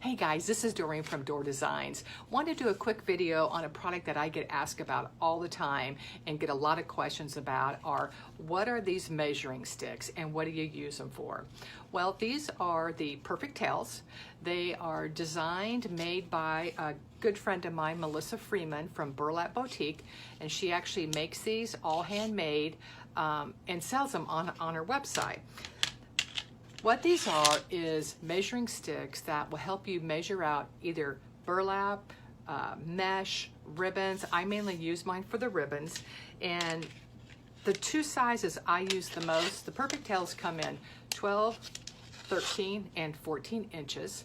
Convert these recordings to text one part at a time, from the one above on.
Hey guys, this is Doreen from Door Designs. Want to do a quick video on a product that I get asked about all the time and get a lot of questions about are, what are these measuring sticks and what do you use them for? Well, these are the Perfect Tails. They are designed, made by a good friend of mine, Melissa Freeman from Burlap Boutique, and she actually makes these all handmade and sells them on her website. What these are is measuring sticks that will help you measure out either burlap, mesh, ribbons. I mainly use mine for the ribbons. And the two sizes I use the most, the Perfect Tails come in 12, 13, and 14 inches.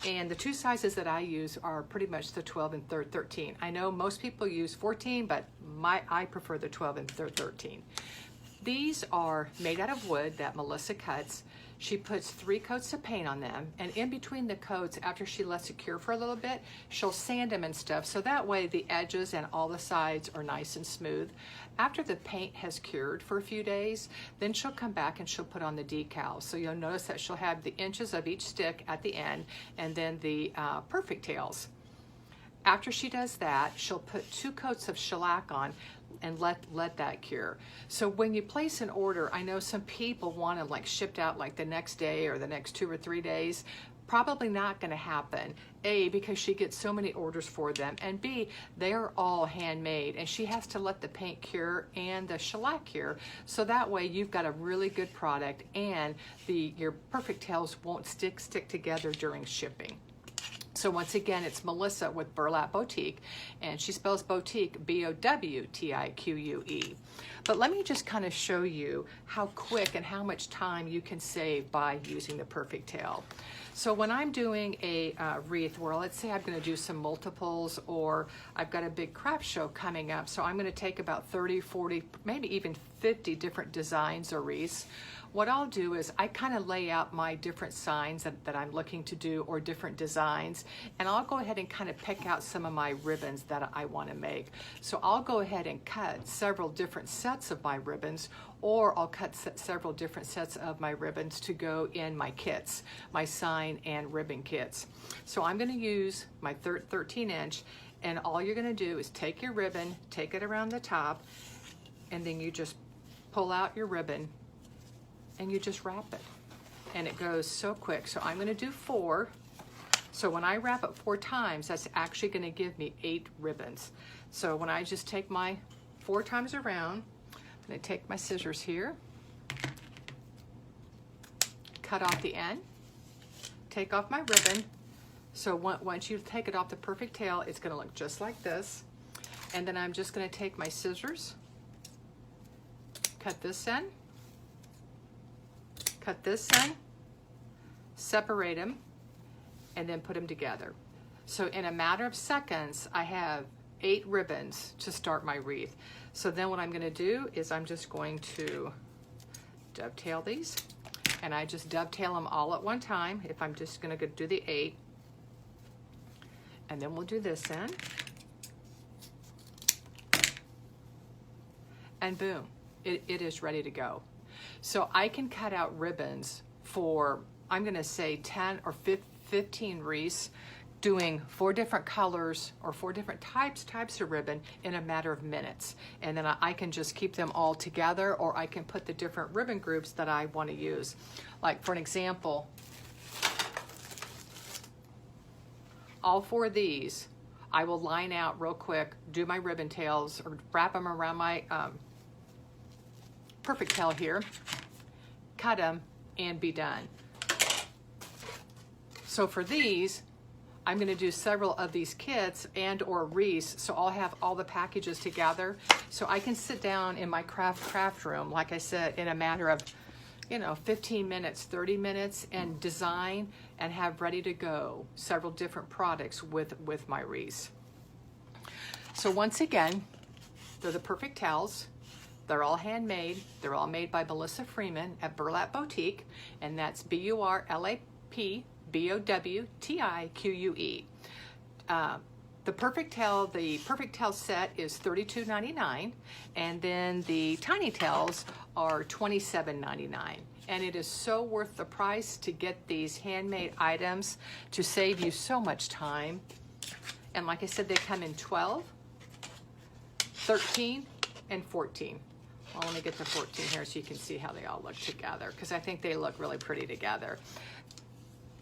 And the two sizes that I use are pretty much the 12 and 13. I know most people use 14, but I prefer the 12 and 13. These are made out of wood that Melissa cuts. She puts 3 coats of paint on them, and in between the coats, after she lets it cure for a little bit, she'll sand them and stuff, so that way the edges and all the sides are nice and smooth. After the paint has cured for a few days, then she'll come back and she'll put on the decals. So you'll notice that she'll have the inches of each stick at the end, and then the Perfect Tails. After she does that, she'll put 2 coats of shellac on and let that cure. So when you place an order, I know some people want them like shipped out like the next day or the next 2 or 3 days. Probably not going to happen. A, because she gets so many orders for them, and B, they are all handmade, and she has to let the paint cure and the shellac cure, so that way you've got a really good product, and your Perfect Tails won't stick together during shipping. So once again, it's Melissa with Burlap Boutique, and she spells Boutique B-O-W-T-I-Q-U-E. But let me just kind of show you how quick and how much time you can save by using the Perfect Tail. So when I'm doing a wreath, where let's say I'm going to do some multiples, or I've got a big craft show coming up, so I'm going to take about 30, 40, maybe even 50 different designs or wreaths. What I'll do is I kind of lay out my different signs that I'm looking to do, or different designs, and I'll go ahead and kind of pick out some of my ribbons that I want to make. So I'll go ahead and cut several different sets of my ribbons, or I'll cut several different sets of my ribbons to go in my kits, my sign and ribbon kits. So I'm going to use my 13-inch, and all you're going to do is take your ribbon, take it around the top, and then you just pull out your ribbon and you just wrap it, and it goes so quick. So I'm going to do 4. So when I wrap it 4 times, that's actually going to give me 8 ribbons. So when I just take my 4 times around, I'm going to take my scissors here, cut off the end, take off my ribbon. So once you take it off the Perfect Tail, it's going to look just like this. And then I'm just going to take my scissors, cut this end, cut this end, separate them, and then put them together. So in a matter of seconds, I have 8 ribbons to start my wreath. So then what I'm going to do is I'm just going to dovetail these, and I just dovetail them all at one time. If I'm just going to do the 8, and then we'll do this end, and boom, it is ready to go. So I can cut out ribbons for, I'm going to say 10 or 15 wreaths, doing 4 different colors or 4 different types of ribbon in a matter of minutes. And then I can just keep them all together, or I can put the different ribbon groups that I want to use. Like for an example, all 4 of these, I will line out real quick, do my ribbon tails, or wrap them around my Perfect Tail here, cut them, and be done. So for these, I'm going to do several of these kits and or wreaths, so I'll have all the packages together, so I can sit down in my craft room, like I said, in a matter of 15 minutes, 30 minutes, and design and have ready to go several different products with my wreaths. So once again, they're the Perfect Tails. They're all handmade. They're all made by Melissa Freeman at Burlap Boutique, and that's B-U-R-L-A-P-B-O-W-T-I-Q-U-E. The Perfect Tail set is $32.99, and then the Tiny Tails are $27.99. and it is so worth the price to get these handmade items to save you so much time. And like I said, they come in 12, 13, and 14. Well, let me get the 14 here so you can see how they all look together, because I think they look really pretty together.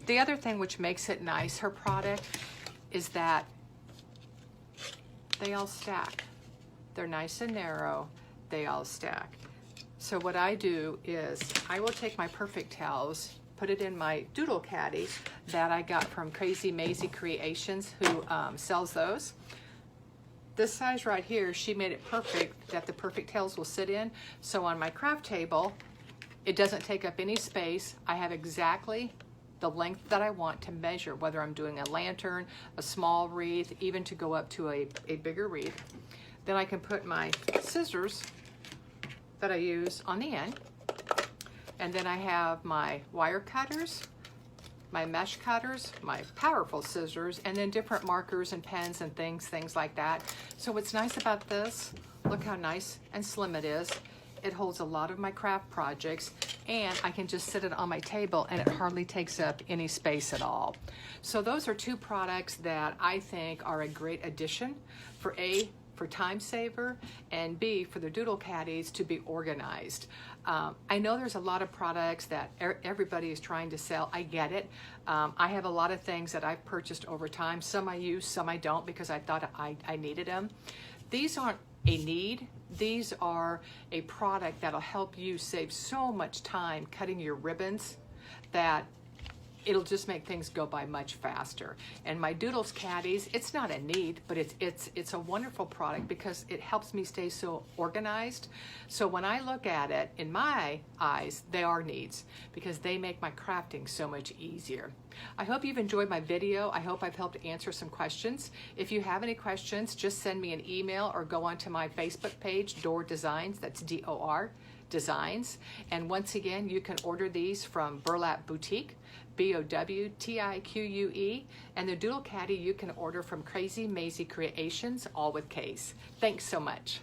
The other thing which makes it nice, her product, is that they all stack. They're nice and narrow, they all stack. So what I do is I will take my Perfect Towels, put it in my Doodle Caddy that I got from Krazy Mazie Creations, who sells those. This size right here, she made it perfect that the Perfect Towels will sit in. So on my craft table, it doesn't take up any space. I have exactly the length that I want to measure, whether I'm doing a lantern, a small wreath, even to go up to a bigger wreath. Then I can put my scissors that I use on the end. And then I have my wire cutters, my mesh cutters, my powerful scissors, and then different markers and pens and things like that. So what's nice about this, look how nice and slim it is. It holds a lot of my craft projects, and I can just sit it on my table and it hardly takes up any space at all. So those are two products that I think are a great addition for time saver, and B, for the Doodle Caddies to be organized. I know there's a lot of products that everybody is trying to sell. I get it. I have a lot of things that I've purchased over time. Some I use, some I don't, because I thought I needed them. These aren't a need. These are a product that'll help you save so much time cutting your ribbons that it'll just make things go by much faster. And my Doodles Caddies, it's not a need, but it's a wonderful product because it helps me stay so organized. So when I look at it, in my eyes, they are needs because they make my crafting so much easier. I hope you've enjoyed my video. I hope I've helped answer some questions. If you have any questions, just send me an email or go onto my Facebook page, Dor Designs, that's D-O-R, Designs. And once again, you can order these from Burlap Boutique, B-O-W-T-I-Q-U-E, and the Doodle Caddy you can order from Krazy Mazie Creations, all with K's. Thanks so much.